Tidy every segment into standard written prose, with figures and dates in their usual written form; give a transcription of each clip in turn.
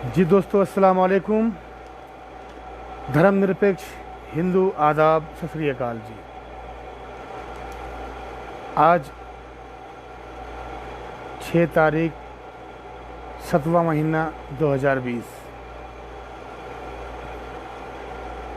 जी दोस्तों, अस्सलाम वालेकुम। धर्मनिरपेक्ष हिंदू आदाब, सत श्री अकाल जी। आज 6 तारीख 7वां महीना 2020।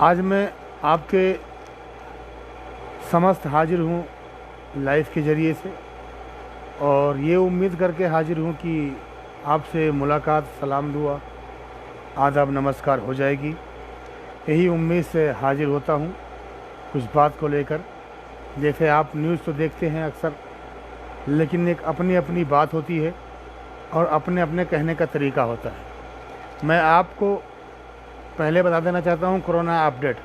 आज मैं आपके समस्त हाजिर हूँ लाइव के ज़रिए से, और ये उम्मीद करके हाजिर हूँ कि आपसे मुलाकात, सलाम दुआ, आदाब, नमस्कार हो जाएगी। यही उम्मीद से हाजिर होता हूँ कुछ बात को लेकर। जैसे आप न्यूज़ तो देखते हैं अक्सर, लेकिन एक अपनी अपनी बात होती है और अपने अपने कहने का तरीका होता है। मैं आपको पहले बता देना चाहता हूँ कोरोना अपडेट,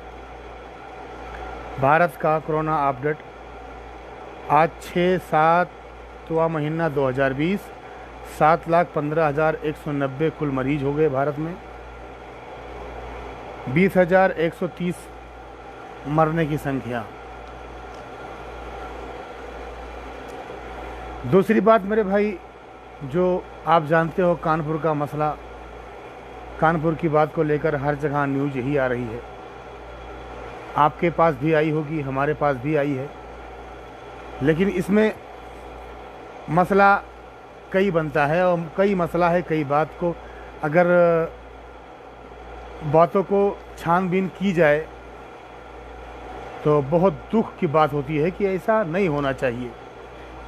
भारत का कोरोना अपडेट। आज 6-7वां महीना 2020, 7,15,190 कुल मरीज हो गए भारत में, 20,130 मरने की संख्या। दूसरी बात मेरे भाई, जो आप जानते हो कानपुर का मसला, कानपुर की बात को लेकर हर जगह न्यूज़ यही आ रही है। आपके पास भी आई होगी, हमारे पास भी आई है, लेकिन इसमें मसला कई बनता है और कई मसला है। कई बात को अगर बातों को छानबीन की जाए तो बहुत दुख की बात होती है कि ऐसा नहीं होना चाहिए,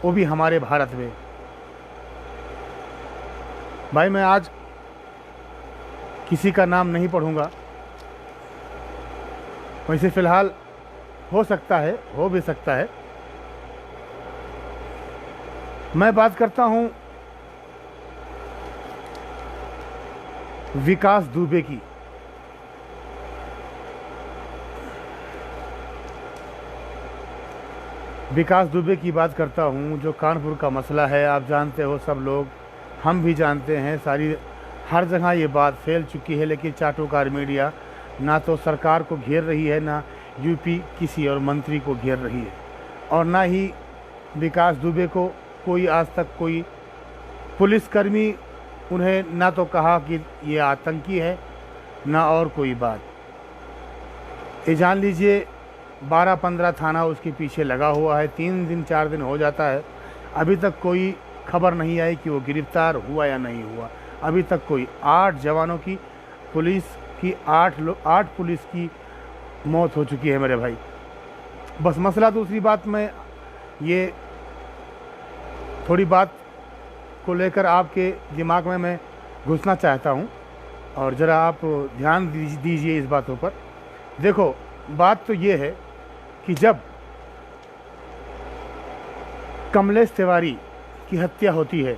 वो भी हमारे भारत में। भाई मैं आज किसी का नाम नहीं पढ़ूंगा, वैसे फ़िलहाल हो सकता है, हो भी सकता है। मैं बात करता हूं विकास दुबे की। विकास दुबे की बात करता हूं। जो कानपुर का मसला है, आप जानते हो, सब लोग, हम भी जानते हैं, सारी हर जगह ये बात फैल चुकी है। लेकिन चाटुकार मीडिया ना तो सरकार को घेर रही है, ना यूपी किसी और मंत्री को घेर रही है, और ना ही विकास दुबे को कोई आज तक कोई पुलिसकर्मी उन्हें ना तो कहा कि ये आतंकी है, ना और कोई बात। ये जान लीजिए 12-15 थाना उसके पीछे लगा हुआ है। 3 दिन 4 दिन हो जाता है, अभी तक कोई खबर नहीं आई कि वो गिरफ्तार हुआ या नहीं हुआ। अभी तक कोई 8 जवानों की, पुलिस की 8 पुलिस की मौत हो चुकी है मेरे भाई। बस मसला, दूसरी बात में ये थोड़ी बात को लेकर आपके दिमाग में मैं घुसना चाहता हूँ, और ज़रा आप ध्यान दीजिए इस बातों पर। देखो, बात तो ये है कि जब कमलेश तिवारी की हत्या होती है,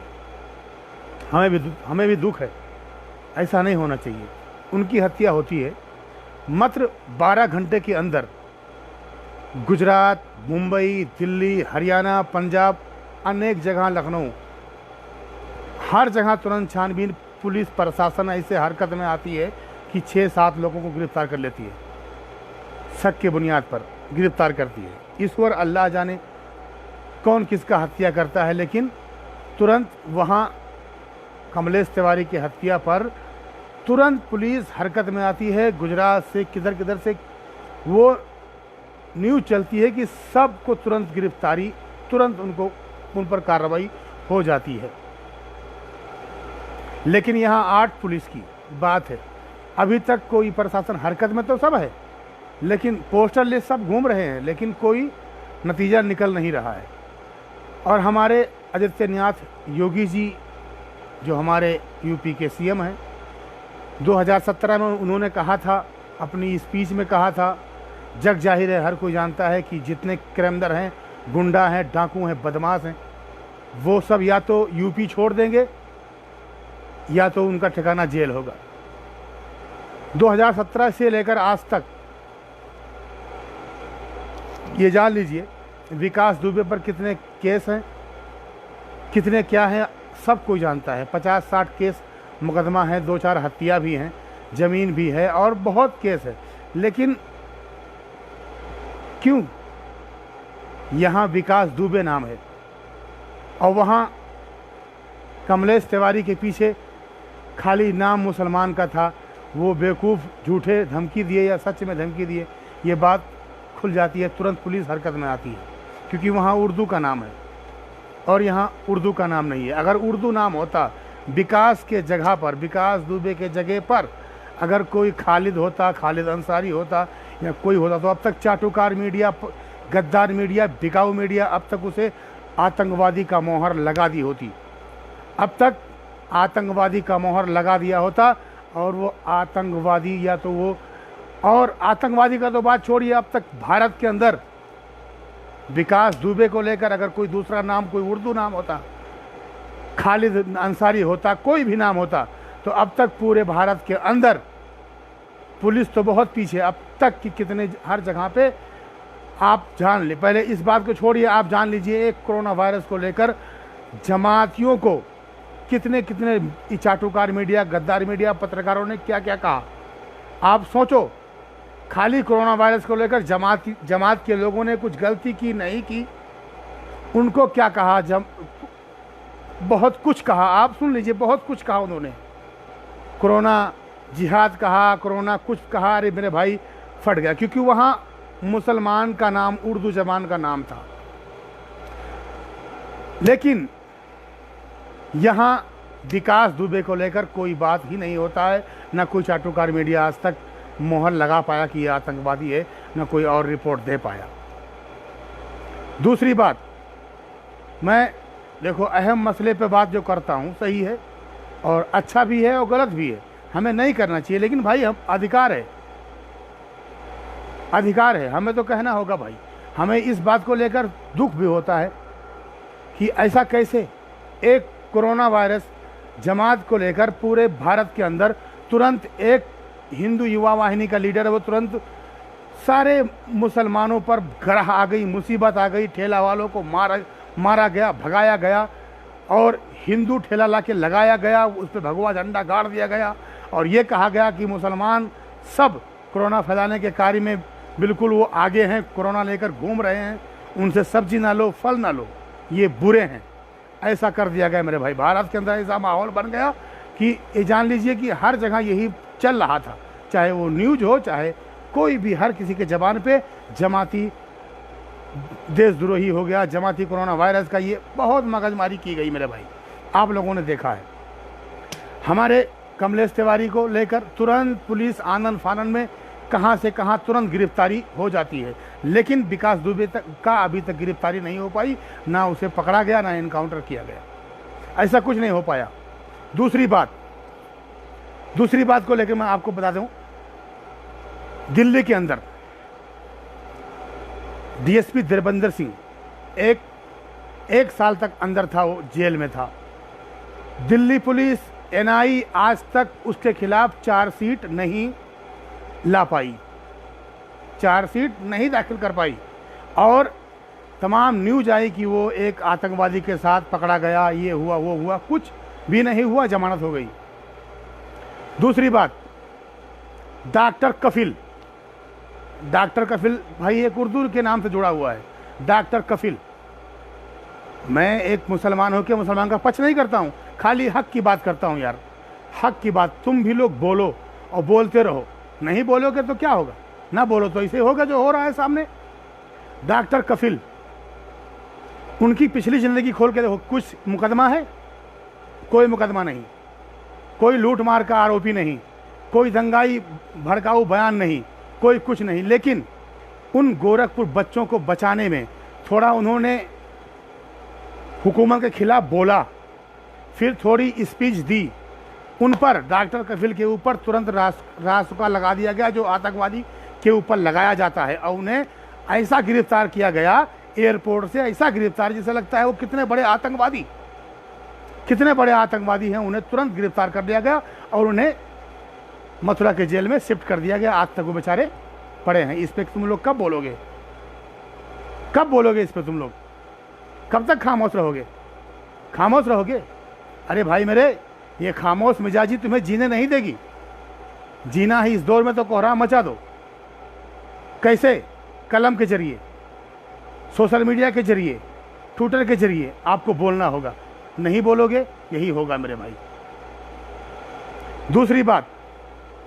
हमें भी दुख है, ऐसा नहीं होना चाहिए। उनकी हत्या होती है, मात्र 12 घंटे के अंदर गुजरात, मुंबई, दिल्ली, हरियाणा, पंजाब, अनेक जगह, लखनऊ, हर जगह तुरंत छानबीन, पुलिस प्रशासन ऐसे हरकत में आती है कि 6-7 लोगों को गिरफ्तार कर लेती है, शक के बुनियाद पर गिरफ्तार करती है। ईश्वर अल्लाह जाने कौन किसका हत्या करता है, लेकिन तुरंत वहाँ कमलेश तिवारी की हत्या पर तुरंत पुलिस हरकत में आती है। गुजरात से किधर किधर से वो न्यूज़ चलती है कि सबको तुरंत गिरफ्तारी, तुरंत उन पर कार्रवाई हो जाती है। लेकिन यहाँ 8 पुलिस की बात है, अभी तक कोई प्रशासन हरकत में तो सब है, लेकिन पोस्टर ले सब घूम रहे हैं, लेकिन कोई नतीजा निकल नहीं रहा है। और हमारे आदित्यनाथ योगी जी, जो हमारे यूपी के सीएम हैं, 2017 में उन्होंने कहा था, अपनी स्पीच में कहा था, जग जाहिर है, हर कोई जानता है कि जितने क्रिमिनल हैं, गुंडा हैं, डाकू हैं, बदमाश हैं, वो सब या तो यूपी छोड़ देंगे या तो उनका ठिकाना जेल होगा। 2017 से लेकर आज तक ये जान लीजिए विकास दुबे पर कितने केस हैं, कितने क्या हैं, सब कोई जानता है। 50-60 केस मुकदमा है, 2-4 हत्या भी हैं, ज़मीन भी है, और बहुत केस है। लेकिन क्यों? यहाँ विकास दुबे नाम है, और वहाँ कमलेश तिवारी के पीछे खाली नाम मुसलमान का था, वो बेवकूफ़ झूठे धमकी दिए या सच में धमकी दिए, ये बात खुल जाती है, तुरंत पुलिस हरकत में आती है, क्योंकि वहाँ उर्दू का नाम है और यहाँ उर्दू का नाम नहीं है। अगर उर्दू नाम होता, विकास के जगह पर, विकास दुबे के जगह पर अगर कोई खालिद होता, खालिद अंसारी होता या कोई होता, तो अब तक चाटुकार मीडिया, गद्दार मीडिया, बिकाऊ मीडिया अब तक उसे आतंकवादी का मोहर लगा दी होती, अब तक आतंकवादी का मोहर लगा दिया होता। और वो आतंकवादी या तो वो, और आतंकवादी का तो बात छोड़िए, अब तक भारत के अंदर विकास दुबे को लेकर अगर कोई दूसरा नाम, कोई उर्दू नाम होता, खालिद अंसारी होता, कोई भी नाम होता, तो अब तक पूरे भारत के अंदर पुलिस तो बहुत पीछे, अब तक कि कितने हर जगह पे आप जान ले। पहले इस बात को छोड़िए, आप जान लीजिए एक कोरोना वायरस को लेकर जमातियों को कितने कितने चाटुकार मीडिया, गद्दार मीडिया, पत्रकारों ने क्या क्या कहा। आप सोचो, खाली कोरोना वायरस को लेकर जमात के लोगों ने कुछ गलती की नहीं की, उनको क्या कहा, बहुत कुछ कहा। आप सुन लीजिए, बहुत कुछ कहा उन्होंने, कोरोना जिहाद कहा, कोरोना कुछ कहा। अरे मेरे भाई फट गया, क्योंकि वहाँ मुसलमान का नाम उर्दू जबान का नाम था। लेकिन यहाँ विकास दुबे को लेकर कोई बात ही नहीं होता है, ना कोई चाटुकार मीडिया आज तक मोहर लगा पाया कि ये आतंकवादी है, ना कोई और रिपोर्ट दे पाया। दूसरी बात, मैं देखो अहम मसले पे बात जो करता हूँ सही है और अच्छा भी है और गलत भी है, हमें नहीं करना चाहिए, लेकिन भाई हम अधिकार है, अधिकार है, हमें तो कहना होगा भाई। हमें इस बात को लेकर दुख भी होता है कि ऐसा कैसे एक कोरोना वायरस जमात को लेकर पूरे भारत के अंदर तुरंत एक हिंदू युवा वाहिनी का लीडर है, वो तुरंत सारे मुसलमानों पर ग्रह आ गई, मुसीबत आ गई, ठेला वालों को मारा गया, भगाया गया और हिंदू ठेला ला के लगाया गया, उस पर भगवा झंडा गाड़ दिया गया और ये कहा गया कि मुसलमान सब कोरोना फैलाने के कार्य में बिल्कुल वो आगे हैं, कोरोना लेकर घूम रहे हैं, उनसे सब्जी ना लो, फल ना लो, ये बुरे हैं। ऐसा कर दिया गया मेरे भाई, भारत के अंदर ऐसा माहौल बन गया कि ये जान लीजिए कि हर जगह यही चल रहा था, चाहे वो न्यूज़ हो, चाहे कोई भी, हर किसी के ज़बान पे जमाती देशद्रोही हो गया, जमाती कोरोना वायरस का ये बहुत मगजमारी की गई मेरे भाई। आप लोगों ने देखा है, हमारे कमलेश तिवारी को लेकर तुरंत पुलिस आनन फानन में कहां से कहां तुरंत गिरफ्तारी हो जाती है, लेकिन विकास दुबे तक का अभी तक गिरफ्तारी नहीं हो पाई, ना उसे पकड़ा गया, ना इनकाउंटर किया गया, ऐसा कुछ नहीं हो पाया। दूसरी बात को लेकर मैं आपको बता दूं, दिल्ली के अंदर डीएसपी देरबंदर सिंह एक साल तक अंदर था, वो जेल में था। दिल्ली पुलिस एनआई आज तक उसके खिलाफ चार्जशीट नहीं ला पाई, चार्जशीट नहीं दाखिल कर पाई और तमाम न्यूज आई कि वो एक आतंकवादी के साथ पकड़ा गया, ये हुआ वो हुआ, कुछ भी नहीं हुआ, जमानत हो गई। दूसरी बात, डॉक्टर कफिल भाई एक उर्दू के नाम से जुड़ा हुआ है, डॉक्टर कफिल। मैं एक मुसलमान होकर मुसलमान का पक्ष नहीं करता हूँ, खाली हक की बात करता हूँ यार, हक की बात। तुम भी लोग बोलो और बोलते रहो, नहीं बोलोगे तो क्या होगा, ना बोलो तो ऐसे होगा जो हो रहा है सामने। डॉक्टर कफिल, उनकी पिछली ज़िंदगी खोल के देखो, कुछ मुकदमा है? कोई मुकदमा नहीं, कोई लूटमार का आरोपी नहीं, कोई दंगाई भड़काऊ बयान नहीं, कोई कुछ नहीं। लेकिन उन गोरखपुर बच्चों को बचाने में थोड़ा उन्होंने हुकूमत के खिलाफ बोला, फिर थोड़ी स्पीच दी, उन पर डॉक्टर कफिल के ऊपर तुरंत रासुका लगा दिया गया जो आतंकवादी के ऊपर लगाया जाता है, और उन्हें ऐसा गिरफ्तार किया गया एयरपोर्ट से, ऐसा गिरफ्तार जिसे लगता है वो कितने बड़े आतंकवादी हैं, उन्हें तुरंत गिरफ्तार कर दिया गया और उन्हें मथुरा के जेल में शिफ्ट कर दिया गया। आज तक वो बेचारे पड़े हैं। इस पर तुम लोग कब बोलोगे इस पर? तुम लोग कब तक खामोश रहोगे? अरे भाई मेरे, ये खामोश मिजाजी तुम्हें जीने नहीं देगी। जीना ही इस दौर में तो कोहराम मचा दो। कैसे? कलम के जरिए, सोशल मीडिया के जरिए, ट्विटर के जरिए आपको बोलना होगा। नहीं बोलोगे, यही होगा मेरे भाई। दूसरी बात,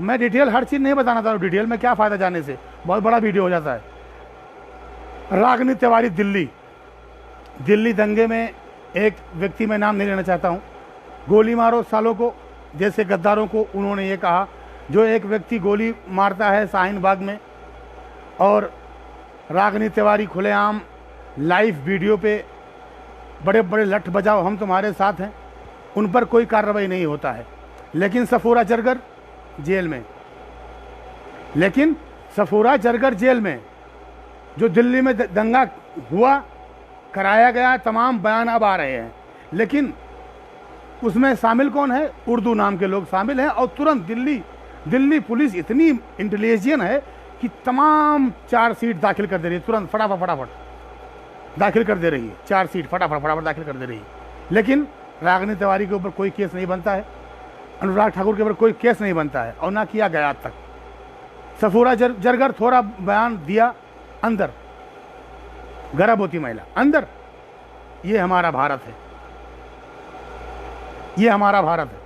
मैं डिटेल हर चीज़ नहीं बताना चाहता हूँ, डिटेल में क्या फ़ायदा जाने से, बहुत बड़ा वीडियो हो जाता है। रागिनी तिवारी दिल्ली दंगे में एक व्यक्ति, मैं नाम नहीं लेना चाहता हूँ, गोली मारो सालों को जैसे गद्दारों को, उन्होंने ये कहा। जो एक व्यक्ति गोली मारता है शाहीन बाग में और रागिनी तिवारी खुलेआम लाइव वीडियो पे बड़े बड़े लठ बजाओ हम तुम्हारे साथ हैं, उन पर कोई कार्रवाई नहीं होता है। लेकिन सफूरा जरगर जेल में, जो दिल्ली में दंगा हुआ, कराया गया, तमाम बयान अब आ रहे हैं, लेकिन उसमें शामिल कौन है? उर्दू नाम के लोग शामिल हैं। और तुरंत दिल्ली पुलिस इतनी इंटेलिजेंट है कि तमाम चार्जशीट दाखिल कर दे रही है, तुरंत फटाफट दाखिल कर दे रही है, चार्जशीट फटाफट दाखिल कर दे रही है। लेकिन रागिनी तिवारी के ऊपर कोई केस नहीं बनता है, अनुराग ठाकुर के ऊपर कोई केस नहीं बनता है और ना किया गया आज तक। सफूरा जरगर थोड़ा बयान दिया, अंदर गर्भवती महिला अंदर। ये हमारा भारत है, ये हमारा भारत है।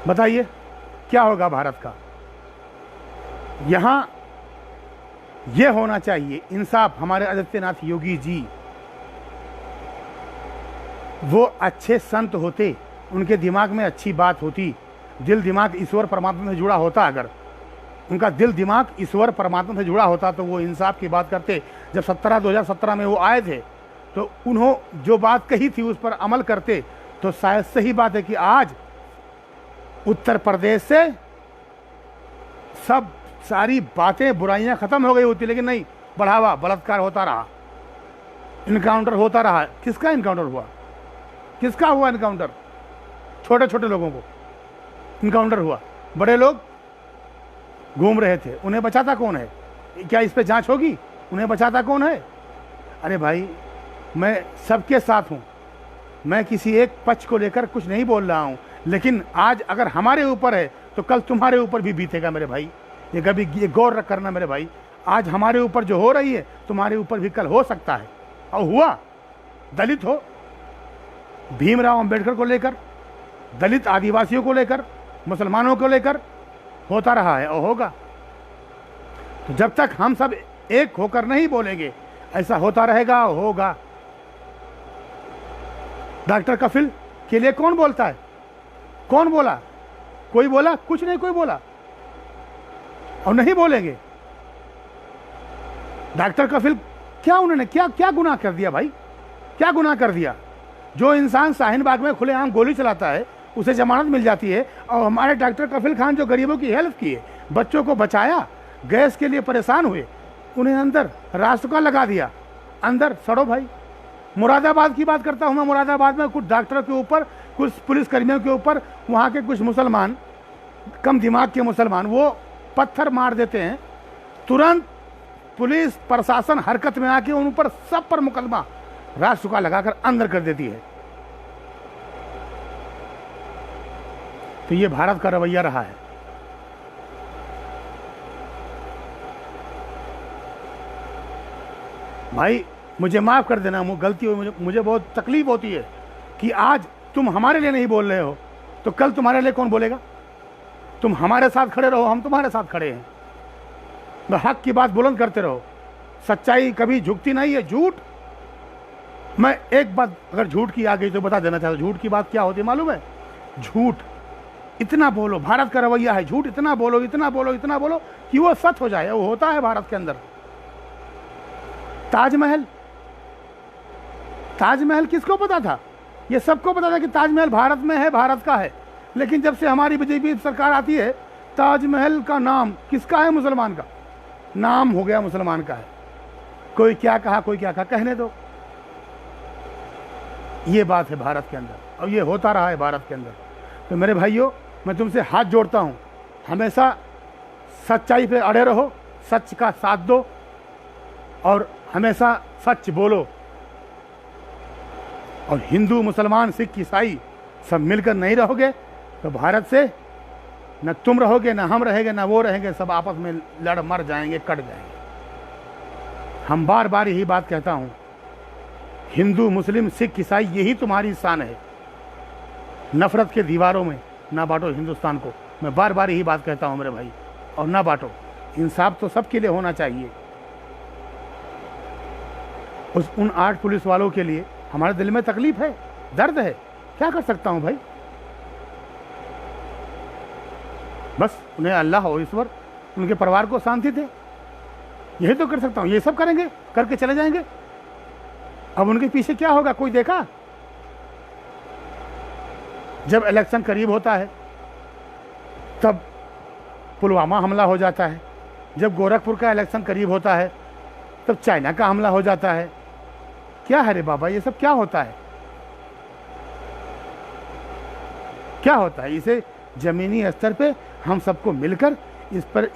बताइए क्या होगा भारत का? यहां यह होना चाहिए इंसाफ। हमारे आदित्यनाथ योगी जी वो अच्छे संत होते, उनके दिमाग में अच्छी बात होती, दिल दिमाग ईश्वर परमात्मा से जुड़ा होता, अगर उनका दिल दिमाग ईश्वर परमात्मा से जुड़ा होता तो वो इंसाफ की बात करते। जब 2017 में वो आए थे तो उन्होंने जो बात कही थी उस पर अमल करते, तो शायद सही बात है कि आज उत्तर प्रदेश से सब सारी बातें बुराइयां खत्म हो गई होती, लेकिन नहीं, बढ़ावा, बलात्कार होता रहा, इनकाउंटर होता रहा। किसका इनकाउंटर हुआ? किसका हुआ इनकाउंटर? छोटे छोटे लोगों को इनकाउंटर हुआ, बड़े लोग घूम रहे थे, उन्हें बचाता कौन है? क्या इस पे जांच होगी? उन्हें बचाता कौन है? अरे भाई, मैं सबके साथ हूँ, मैं किसी एक पक्ष को लेकर कुछ नहीं बोल रहा हूँ, लेकिन आज अगर हमारे ऊपर है तो कल तुम्हारे ऊपर भी बीतेगा मेरे भाई। ये कभी ये गौर करना मेरे भाई, आज हमारे ऊपर जो हो रही है तुम्हारे ऊपर भी कल हो सकता है, और हुआ। दलित हो, भीमराव अंबेडकर को लेकर, दलित आदिवासियों को लेकर, मुसलमानों को लेकर होता रहा है और होगा। तो जब तक हम सब एक होकर नहीं बोलेंगे ऐसा होता रहेगा और होगा। डॉक्टर कफिल के लिए कौन बोलता है? कौन बोला? कोई बोला? कुछ नहीं, कोई बोला और नहीं बोलेंगे। डॉक्टर कफिल क्या उन्होंने क्या गुनाह कर दिया भाई? क्या गुनाह कर दिया? जो इंसान शाहीन बाग में खुलेआम गोली चलाता है उसे जमानत मिल जाती है, और हमारे डॉक्टर कफिल खान जो गरीबों की हेल्प की है, बच्चों को बचाया, गैस के लिए परेशान हुए, उन्हें अंदर राष्ट्रका लगा दिया, अंदर सड़ो भाई। मुरादाबाद की बात करता हूँ मैं, मुरादाबाद में कुछ डॉक्टर के ऊपर, कुछ पुलिसकर्मियों के ऊपर, वहाँ के कुछ मुसलमान, कम दिमाग के मुसलमान, वो पत्थर मार देते हैं, तुरंत पुलिस प्रशासन हरकत में आके उन पर सब पर मुकदमा राष्ट्रका लगाकर अंदर कर देती है। तो ये भारत का रवैया रहा है। भाई मुझे माफ़ कर देना, गलती हुई, मुझे बहुत तकलीफ होती है कि आज तुम हमारे लिए नहीं बोल रहे हो तो कल तुम्हारे लिए कौन बोलेगा? तुम हमारे साथ खड़े रहो, हम तुम्हारे साथ खड़े हैं। हक की बात बुलंद करते रहो, सच्चाई कभी झुकती नहीं है। झूठ, मैं एक बात अगर झूठ की आ गई तो बता देना चाहता हूँ। झूठ की बात क्या होती है मालूम है? झूठ इतना बोलो, भारत का रवैया है, झूठ इतना बोलो, इतना बोलो, इतना बोलो कि वो सच हो जाए। वो होता है भारत के अंदर। ताजमहल किसको पता था? ये सबको पता था कि ताजमहल भारत में है, भारत का है, लेकिन जब से हमारी बीजेपी सरकार आती है, ताजमहल का नाम किसका है? मुसलमान का नाम हो गया, मुसलमान का है। कोई क्या कहा, कोई क्या कहा, कहने दो। ये बात है भारत के अंदर और ये होता रहा है भारत के अंदर। तो मेरे भाइयों, मैं तुमसे हाथ जोड़ता हूँ, हमेशा सच्चाई पे अड़े रहो, सच का साथ दो और हमेशा सच बोलो। और हिंदू, मुसलमान, सिख, ईसाई सब मिलकर नहीं रहोगे तो भारत से न तुम रहोगे, न हम रहेंगे, न वो रहेंगे, सब आपस में लड़ मर जाएंगे, कट जाएंगे। हम बार बार यही बात कहता हूँ, हिंदू, मुस्लिम, सिख, ईसाई, यही तुम्हारी शान है। नफ़रत के दीवारों में ना बांटो हिंदुस्तान को। मैं बार बार यही बात कहता हूँ मेरे भाई, और ना बांटो। इंसाफ तो सबके लिए होना चाहिए। उन 8 पुलिस वालों के लिए हमारे दिल में तकलीफ है, दर्द है, क्या कर सकता हूँ भाई। बस उन्हें अल्लाह और ईश्वर, उनके परिवार को शांति दे, यही तो कर सकता हूँ। ये सब करेंगे, करके चले जाएंगे। अब उनके पीछे क्या होगा, कोई देखा? जब इलेक्शन करीब होता है तब पुलवामा हमला हो जाता है, जब गोरखपुर का इलेक्शन करीब होता है तब चाइना का हमला हो जाता है। क्या है रे बाबा, ये सब क्या होता है, क्या होता है? इसे ज़मीनी स्तर पे हम सबको मिलकर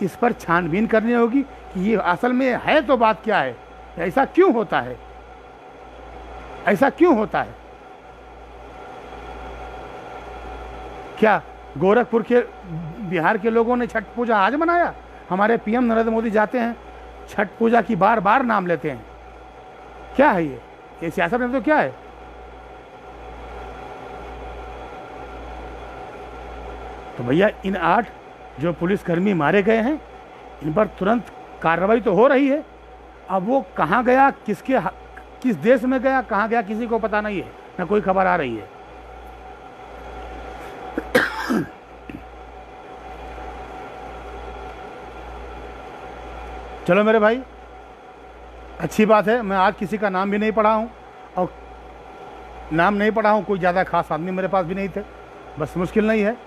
इस पर छानबीन करनी होगी कि ये असल में है तो बात क्या है, ऐसा क्यों होता है, ऐसा क्यों होता है? क्या गोरखपुर के, बिहार के लोगों ने छठ पूजा आज मनाया? हमारे पीएम नरेंद्र मोदी जाते हैं, छठ पूजा की बार बार नाम लेते हैं। क्या है ये सियासत में तो क्या है? तो भैया इन 8 जो पुलिसकर्मी मारे गए हैं, इन पर तुरंत कार्रवाई तो हो रही है। अब वो कहाँ गया, किस देश में गया, कहाँ गया, किसी को पता नहीं है, ना कोई खबर आ रही है। चलो मेरे भाई, अच्छी बात है। मैं आज किसी का नाम भी नहीं पढ़ा हूँ, और नाम नहीं पढ़ा हूँ, कोई ज़्यादा खास आदमी मेरे पास भी नहीं थे, बस मुश्किल नहीं है।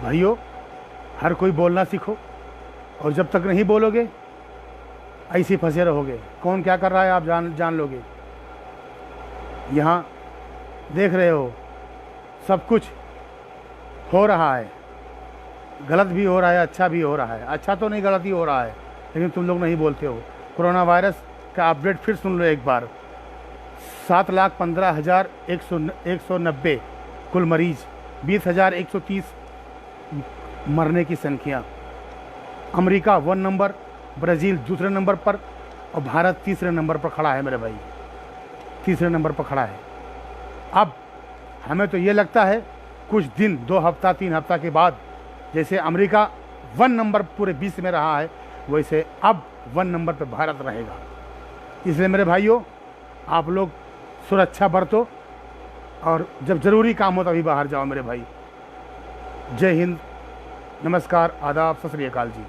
भाइयों, हर कोई बोलना सीखो, और जब तक नहीं बोलोगे ऐसे फंसे रहोगे। कौन क्या कर रहा है आप जान लोगे। यहाँ देख रहे हो सब कुछ हो रहा है, गलत भी हो रहा है, अच्छा भी हो रहा है। अच्छा तो नहीं, गलत ही हो रहा है, लेकिन तुम लोग नहीं बोलते हो। कोरोना वायरस का अपडेट फिर सुन लो एक बार। 7,15,190 कुल मरीज, 20,130 मरने की संख्या। अमेरिका 1 नंबर, ब्राज़ील दूसरे नंबर पर, और भारत तीसरे नंबर पर खड़ा है मेरे भाई, तीसरे नंबर पर खड़ा है। अब हमें तो ये लगता है कुछ दिन, 2 हफ्ता 3 हफ्ता के बाद, जैसे अमेरिका 1 नंबर पूरे विश्व में रहा है, वैसे अब 1 नंबर पर भारत रहेगा। इसलिए मेरे भाइयों, आप लोग सुरक्षा बरतो, और जब ज़रूरी काम हो तभी बाहर जाओ मेरे भाई। जय हिंद, नमस्कार, आदाब, सत श्री अकाल जी।